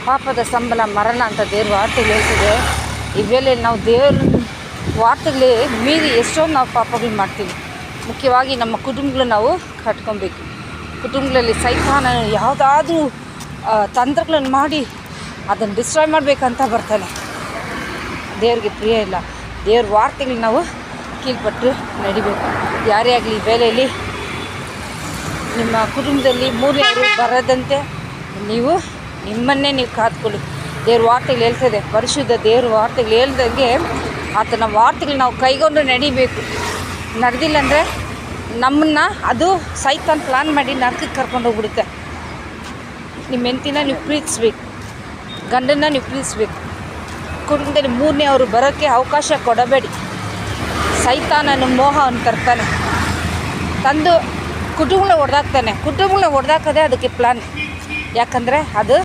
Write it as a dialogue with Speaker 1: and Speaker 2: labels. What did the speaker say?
Speaker 1: ಪಾಪದ ಸಂಬಳ ಮರಣ ಅಂತ ದೇವ್ರ ವಾರ್ತೆಗಳು ಹೇಳ್ತಿದೆ. ಈ ವೇಳೆಯಲ್ಲಿ ನಾವು ದೇವ್ರ ವಾರ್ತೆಗಳೇ ಮೀರಿ ಎಷ್ಟೊಂದು ನಾವು ಪಾಪಗಳು ಮಾಡ್ತೀವಿ. ಮುಖ್ಯವಾಗಿ ನಮ್ಮ ಕುಟುಂಬಗಳು ನಾವು ಕಟ್ಕೊಬೇಕು. ಕುಟುಂಬಗಳಲ್ಲಿ ಸೈತಾನ ಯಾವುದಾದ್ರೂ ತಂತ್ರಗಳನ್ನು ಮಾಡಿ ಅದನ್ನು ಡಿಸ್ಟ್ರಾಯ್ ಮಾಡಬೇಕಂತ ಬರ್ತಾನೆ. ದೇವ್ರಿಗೆ ಪ್ರಿಯ ಇಲ್ಲ. ದೇವ್ರ ವಾರ್ತೆಗಳು ನಾವು ಕೀಳ್ಪಟ್ಟು ನಡಿಬೇಕು. ಯಾರೇ ಆಗಲಿ ಈ ವೇಳೆಯಲ್ಲಿ ನಿಮ್ಮ ಕುಟುಂಬದಲ್ಲಿ ಮೂಲೆಯವರು ಬರದಂತೆ ನೀವು ನಿಮ್ಮನ್ನೇ ನೀವು ಕಾದ್ಕೊಳ್ಳಿ. ದೇವ್ರ ವಾರ್ತೆಗಳು ಹೇಳ್ತದೆ, ಪರಿಶುದ್ಧ ದೇವ್ರ ವಾರ್ತೆಗಳು ಹೇಳ್ದಂಗೆ ಆತನ ವಾರ್ತೆಗಳು ನಾವು ಕೈಗೊಂಡು ನಡಿಬೇಕು. ನಡೆದಿಲ್ಲ ಅಂದರೆ ನಮ್ಮನ್ನು ಅದು ಸೈತಾನ್ ಪ್ಲಾನ್ ಮಾಡಿ ನರಕಕ್ಕೆ ಕರ್ಕೊಂಡು ಹೋಗ್ಬಿಡುತ್ತೆ. ನಿಮ್ಮ ಹೆಂಡತಿನ ನೀವು ಪ್ರೀತಿಸ್ಬೇಕು, ಗಂಡನ್ನ ನೀವು ಪ್ರೀತಿಸ್ಬೇಕು. ಕುಟುಂಬದಲ್ಲಿ ಮೂರನೇ ಅವರು ಬರೋಕ್ಕೆ ಅವಕಾಶ ಕೊಡಬೇಡಿ. ಸೈತಾನನ ಮೋಹವನ್ನು ತರ್ತಾನೆ, ತಂದು ಕುಟುಂಬನ ಹೊಡೆದಾಕ್ತಾನೆ. ಕುಟುಂಬನ ಹೊಡೆದಾಕೋದೇ ಅದಕ್ಕೆ ಪ್ಲಾನ್. ಯಾಕಂದರೆ ಅದು